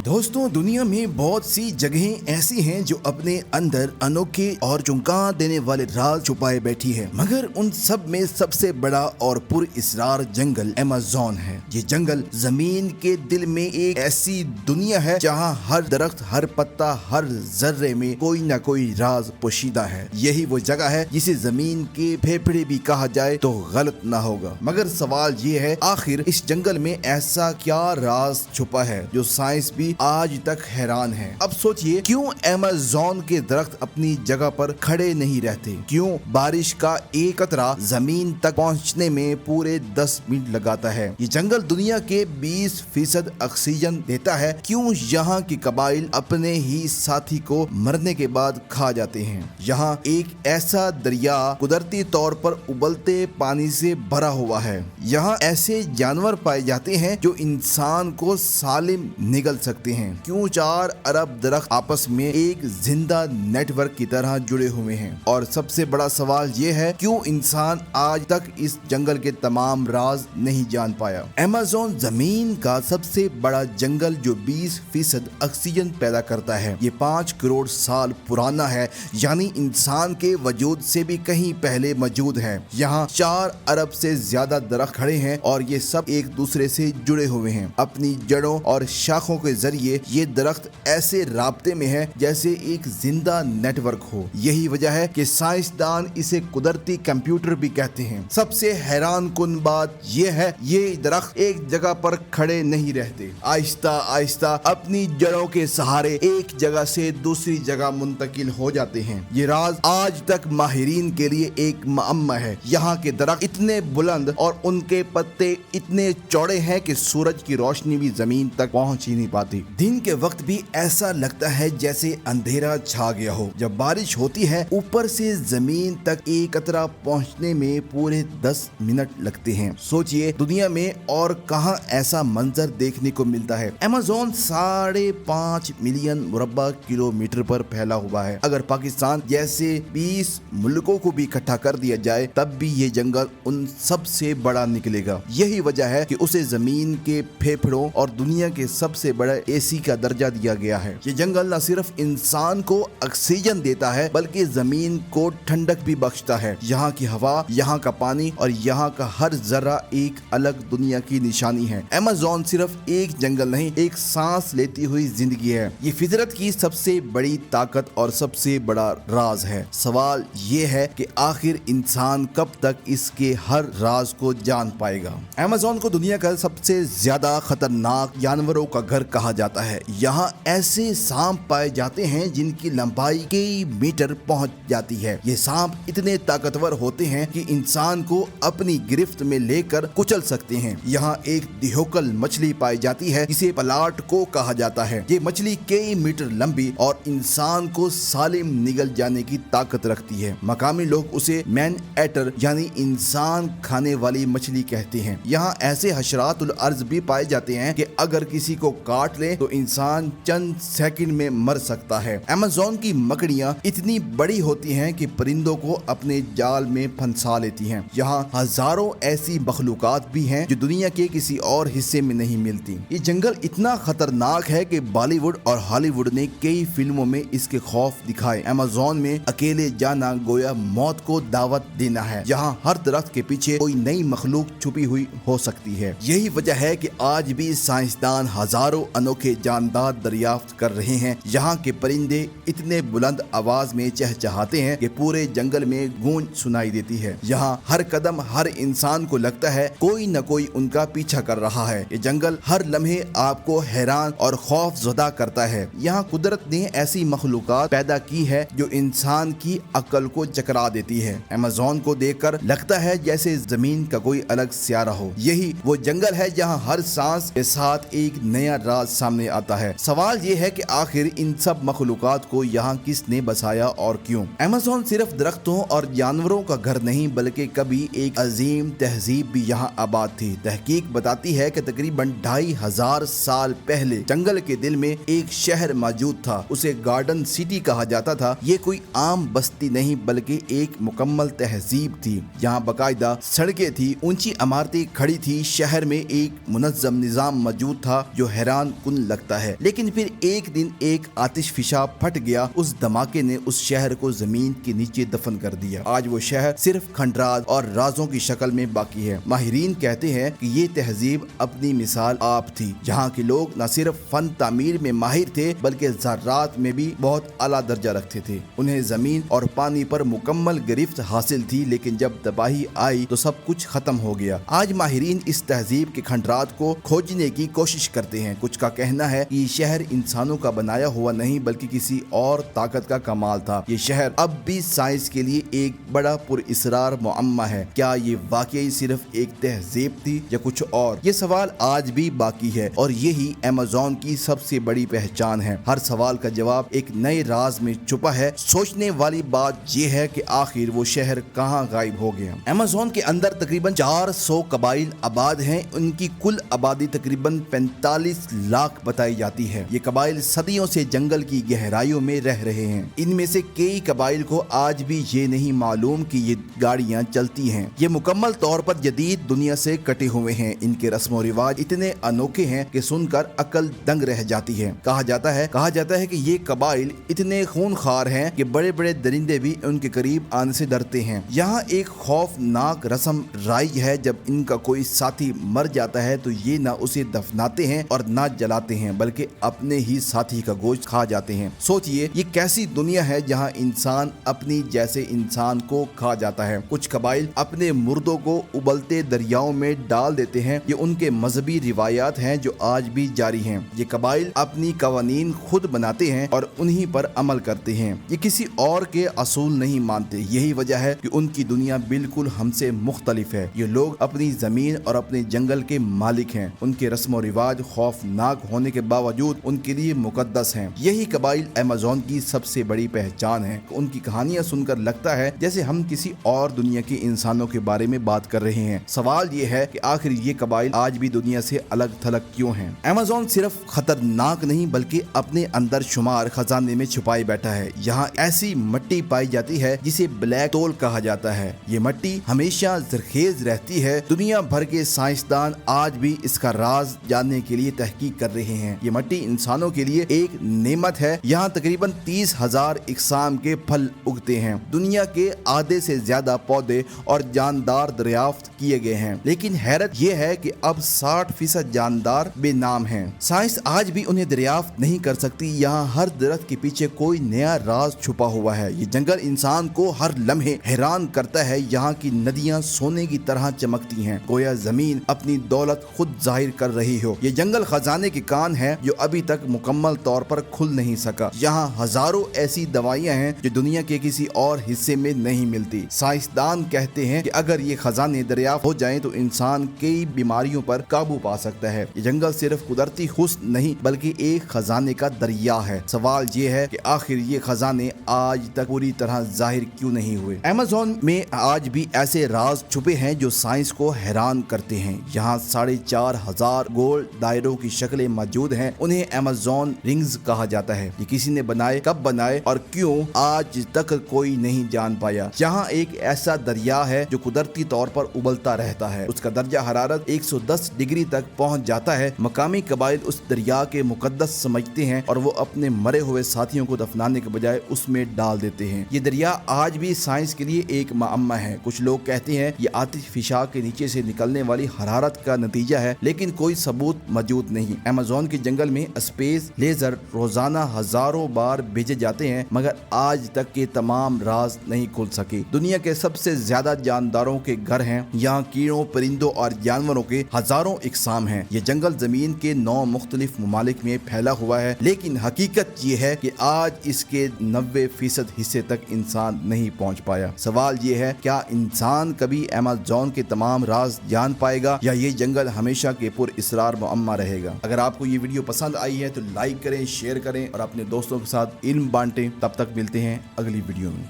दोस्तों, दुनिया में बहुत सी जगहें ऐसी हैं जो अपने अंदर अनोखे और चौंका देने वाले राज छुपाए बैठी है, मगर उन सब में सबसे बड़ा और पुरअसरार जंगल अमेज़न है। ये जंगल जमीन के दिल में एक ऐसी दुनिया है जहाँ हर दरख्त, हर पत्ता, हर जर्रे में कोई ना कोई राज पोशीदा है। यही वो जगह है जिसे जमीन के फेफड़े भी कहा जाए तो गलत ना होगा। मगर सवाल ये है, आखिर इस जंगल में ऐसा क्या राज छुपा है जो साइंस भी आज तक हैरान है। अब सोचिए, क्यों अमेज़न के दरख्त अपनी जगह पर खड़े नहीं रहते? क्यों बारिश का एक कतरा जमीन तक पहुंचने में पूरे 10 मिनट लगाता है? ये जंगल दुनिया के 20% ऑक्सीजन देता है। क्यों यहाँ के कबाइल अपने ही साथी को मरने के बाद खा जाते हैं? यहाँ एक ऐसा दरिया कुदरती तौर पर उबलते पानी से भरा हुआ है। यहाँ ऐसे जानवर पाए जाते हैं जो इंसान को सालिम निगल सकते हैं। क्यों 4 अरब दरख्त आपस में एक जिंदा नेटवर्क की तरह जुड़े हुए हैं? और सबसे बड़ा सवाल ये है, क्यों इंसान आज तक इस जंगल के तमाम राज नहीं जान पाया? अमेज़न जमीन का सबसे बड़ा जंगल जो 20% ऑक्सीजन पैदा करता है। ये 5 करोड़ साल पुराना है, यानी इंसान के वजूद से भी कहीं पहले मौजूद है। यहाँ 4 अरब से ज्यादा दरख्त खड़े हैं और ये सब एक दूसरे से जुड़े हुए हैं। अपनी जड़ों और शाखों के जरिए ये दरख्त ऐसे राब्ते में है जैसे एक जिंदा नेटवर्क हो। यही वजह है कि साइंसदान इसे कुदरती कंप्यूटर भी कहते हैं। सबसे हैरान कुन बात यह है, ये दरख्त एक जगह पर खड़े नहीं रहते। आहिस्ता आहिस्ता अपनी जड़ों के सहारे एक जगह से दूसरी जगह मुंतकिल हो जाते हैं। ये राज आज तक माहिरीन के लिए एक मुअम्मा है। यहाँ के दरख्त इतने बुलंद और उनके पत्ते इतने चौड़े हैं कि सूरज की रोशनी भी जमीन तक पहुंच ही नहीं पाती। दिन के वक्त भी ऐसा लगता है जैसे अंधेरा छा गया हो। जब बारिश होती है, ऊपर से जमीन तक एक कतरा पहुंचने में पूरे 10 मिनट लगते हैं। सोचिए, दुनिया में और कहां ऐसा मंजर देखने को मिलता है। अमेज़न 5.5 मिलियन मुरब्बा किलोमीटर पर फैला हुआ है। अगर पाकिस्तान जैसे 20 मुल्कों को भी इकट्ठा कर दिया जाए, तब भी ये जंगल उन सब से बड़ा निकलेगा। यही वजह है कि उसे जमीन के फेफड़ों और दुनिया के सबसे बड़े एसी का दर्जा दिया गया है। ये जंगल न सिर्फ इंसान को ऑक्सीजन देता है, बल्कि जमीन को ठंडक भी बख्शता है। यहाँ की हवा, यहाँ का पानी और यहाँ का हर जर्रा एक अलग दुनिया की निशानी है। अमेज़न सिर्फ एक जंगल नहीं, एक सांस लेती हुई जिंदगी है। ये फितरत की सबसे बड़ी ताकत और सबसे बड़ा राज है। सवाल ये है कि आखिर इंसान कब तक इसके हर राज को जान पाएगा? अमेज़न को दुनिया का सबसे ज्यादा खतरनाक जानवरों का घर कहा जाता है। यहाँ ऐसे सांप पाए जाते हैं जिनकी लंबाई कई मीटर पहुंच जाती है। ये सांप इतने ताकतवर होते हैं कि इंसान को अपनी गिरफ्त में लेकर कुचल सकते हैं। यहाँ एक दिहोकल मछली पाई जाती है जिसे पलाट को कहा जाता है। ये मछली कई मीटर लंबी और इंसान को सालिम निगल जाने की ताकत रखती है। मकामी लोग उसे मैन एटर यानी इंसान खाने वाली मछली कहते हैं। यहाँ ऐसे हशरातुल अर्ज भी पाए जाते हैं कि अगर किसी को काट ले तो इंसान चंद सेकंड में मर सकता है। अमेज़न की मकड़ियाँ इतनी बड़ी होती हैं कि परिंदों को अपने जाल में फंसा लेती हैं। यहाँ हजारों ऐसी मखलूकात भी हैं जो दुनिया के किसी और हिस्से में नहीं मिलती। ये जंगल इतना खतरनाक है कि बॉलीवुड और हॉलीवुड ने कई फिल्मों में इसके खौफ दिखाए। अमेज़न में अकेले जाना गोया मौत को दावत देना है। यहाँ हर दरख्त के पीछे कोई नई मखलूक छुपी हुई हो सकती है। यही वजह है कि आज भी साइंसदान हजारों अनोखे जानदार दरियाफ्त कर रहे हैं। यहाँ के परिंदे इतने बुलंद आवाज में चहचहाते हैं कि पूरे जंगल में गूंज सुनाई देती है। यहाँ हर कदम हर इंसान को लगता है कोई न कोई उनका पीछा कर रहा है। ये जंगल हर लम्हे आपको हैरान और खौफजदा करता है। यहाँ कुदरत ने ऐसी मखलूकात पैदा की है जो इंसान की अक्ल को चकरा देती है। अमेज़न को देखकर लगता है जैसे जमीन का कोई अलग सियारा हो। यही वो जंगल है जहाँ हर सांस के साथ एक नया राज सामने आता है। सवाल ये है कि आखिर इन सब मखलूकात को यहाँ किसने बसाया और क्यों? अमेज़न सिर्फ दरख्तों और जानवरों का घर नहीं, बल्कि कभी एक अजीम तहजीब भी यहाँ आबाद थी। तहकीक बताती है कि तकरीबन 2500 साल पहले जंगल के दिल में एक शहर मौजूद था। उसे गार्डन सिटी कहा जाता था। ये कोई आम बस्ती नहीं, बल्कि एक मुकम्मल तहजीब थी। यहाँ बाकायदा सड़कें थी, ऊंची इमारतें खड़ी थी। शहर में एक मुनज़्ज़म निज़ाम मौजूद था जो हैरान कुन लगता है, लेकिन फिर एक दिन एक आतिश फिशा फट गया। उस धमाके ने उस शहर को जमीन के नीचे दफन कर दिया। आज वो शहर सिर्फ खंडरात और राजों की शक्ल में बाकी है। माहिरीन कहते हैं कि ये तहजीब अपनी मिसाल आप थी, जहाँ के लोग न सिर्फ फन तामीर में माहिर थे बल्कि ज़रात में भी बहुत आला दर्जा रखते थे। उन्हें जमीन और पानी पर मुकम्मल गिरफ्त हासिल थी, लेकिन जब तबाही आई तो सब कुछ खत्म हो गया। आज माहिरीन इस तहजीब के खंडरात को खोजने की कोशिश करते हैं। कुछ का कहना है कि ये शहर इंसानों का बनाया हुआ नहीं बल्कि किसी और ताकत का कमाल था। ये शहर अब भी साइंस के लिए एक बड़ा पुरअसरार मुअम्मा है। क्या ये वाकई सिर्फ एक तहजीब थी या कुछ और? ये सवाल आज भी बाकी है और यही अमेज़न की सबसे बड़ी पहचान है। हर सवाल का जवाब एक नए राज में छुपा है। सोचने वाली बात यह है कि आखिर वो शहर कहाँ गायब हो गया। अमेज़न के अंदर तकरीबन 400 कबाइल आबाद हैं। उनकी कुल आबादी तकरीबन 45 लाख बताई जाती है। ये कबाइल सदियों से जंगल की गहराइयों में रह रहे हैं। इनमें से कई कबाइल को आज भी ये नहीं मालूम कि ये गाड़ियाँ चलती हैं। ये मुकम्मल तौर पर जदीद दुनिया से कटे हुए हैं। इनके रस्म रिवाज इतने अनोखे हैं कि सुनकर अकल दंग रह जाती है। कहा जाता है कि ये कबाइल इतने खूनखार हैं कि बड़े बड़े दरिंदे भी उनके करीब आने से डरते हैं। यहाँ एक खौफनाक रस्म राइज है, जब इनका कोई साथी मर जाता है तो ये ना उसे दफनाते हैं और ना जलाते हैं बल्कि अपने ही साथी का गोश्त खा जाते हैं। सोचिए ये कैसी दुनिया है जहाँ इंसान अपनी जैसे इंसान को खा जाता है। कुछ कबाइल अपने मुर्दों को उबलते दरियाओं में डाल देते हैं। ये उनके मजहबी रिवायात हैं जो आज भी जारी हैं। ये कबाइल अपनी कवानीन खुद बनाते हैं और उन्हीं पर अमल करते हैं। ये किसी और के असूल नहीं मानते। यही वजह है कि उनकी दुनिया बिल्कुल हमसे मुख्तलिफ है। ये लोग अपनी जमीन और अपने जंगल के मालिक हैं। उनके रस्म और रिवाज खौफनाक होने के बावजूद उनके लिए मुकद्दस हैं। यही कबाइल अमेज़न की सबसे बड़ी पहचान है। उनकी कहानियां सुनकर लगता है जैसे हम किसी और दुनिया के इंसानों के बारे में बात कर रहे हैं। सवाल ये है कि आखिर ये कबाइल आज भी दुनिया से अलग थलग क्यों हैं? अमेज़न सिर्फ खतरनाक नहीं बल्कि अपने अंदर शुमार खजाने में छुपाए बैठा है। यहाँ ऐसी मिट्टी पाई जाती है जिसे ब्लैक टोल कहा जाता है। ये मिट्टी हमेशा जरखेज रहती है। दुनिया भर के साइंसदान आज भी इसका राज जानने के लिए तहकीक कर रहे हैं। ये मिट्टी इंसानों के लिए एक नेमत है। यहाँ तकरीबन 30,000 इकसाम के फल उगते हैं। दुनिया के आधे से ज्यादा पौधे और जानदार दरियाफ्त किए गए हैं, लेकिन हैरत यह है कि अब 60% जानदार बेनाम हैं। साइंस आज भी उन्हें दरियाफ्त नहीं कर सकती। यहाँ हर दरख्त के पीछे कोई नया राज छुपा हुआ है। ये जंगल इंसान को हर लम्हे हैरान करता है। यहाँ की नदियाँ सोने की तरह चमकती हैं, गोया जमीन अपनी दौलत खुद जाहिर कर रही हो। ये जंगल खजाने के कान है जो अभी तक मुकम्मल तौर पर खुल नहीं सका। यहाँ हजारों ऐसी दवाइयाँ हैं जो दुनिया के किसी और हिस्से में नहीं मिलती। साइंसदान कहते हैं कि अगर ये खजाने दरियाफ्त हो जाएं तो इंसान कई बीमारियों पर काबू पा सकता है। ये जंगल सिर्फ कुदरती हुस्न नहीं बल्कि एक खजाने का दरिया है। सवाल ये है कि आखिर ये खजाने आज तक पूरी तरह जाहिर क्यों नहीं हुए? अमेज़न में आज भी ऐसे राज छुपे हैं जो साइंस को हैरान करते हैं। यहाँ 4,500 गोल दायरों की शक्लें मौजूद हैं। उन्हें अमेज़न रिंग्स कहा जाता है। ये किसी ने बनाए, कब बनाए और क्यों, आज तक कोई नहीं जान पाया। यहाँ एक ऐसा दरिया है जो कुदरती तौर पर उबलता रहता है। उसका दर्जा हरारत 110 डिग्री तक पहुँच जाता है। मकामी कबाइल उस दरिया के मुकद्दस समझते हैं और वो अपने मरे हुए साथियों को दफनाने के बजाय उसमें डाल देते हैं। ये दरिया आज भी साइंस के लिए एक मुअम्मा है। कुछ लोग कहते हैं ये आतिश फिशा के नीचे से निकलने वाली हरारत का नतीजा है, लेकिन कोई सबूत मौजूद नहीं। अमेज़न के जंगल में स्पेस लेजर रोजाना हजारों बार भेजे जाते हैं, मगर आज तक के तमाम राज नहीं खुल सके। दुनिया के सबसे ज्यादा जानदारों के घर हैं। यहाँ कीड़ों, परिंदों और जानवरों के हजारों इकसाम हैं। ये जंगल जमीन के 9 मुख्तलिफ ममालिक में फैला हुआ है, लेकिन हकीकत ये है कि आज इसके 90% हिस्से तक इंसान नहीं पहुँच पाया। सवाल ये है, क्या इंसान कभी अमेज़न के तमाम राज जान पाएगा या ये जंगल हमेशा के पुरअसरार मुअम्मा रहेगा? अगर आपको ये वीडियो पसंद आई है तो लाइक करें, शेयर करें और अपने दोस्तों के साथ इल्म बांटें। तब तक मिलते हैं अगली वीडियो में।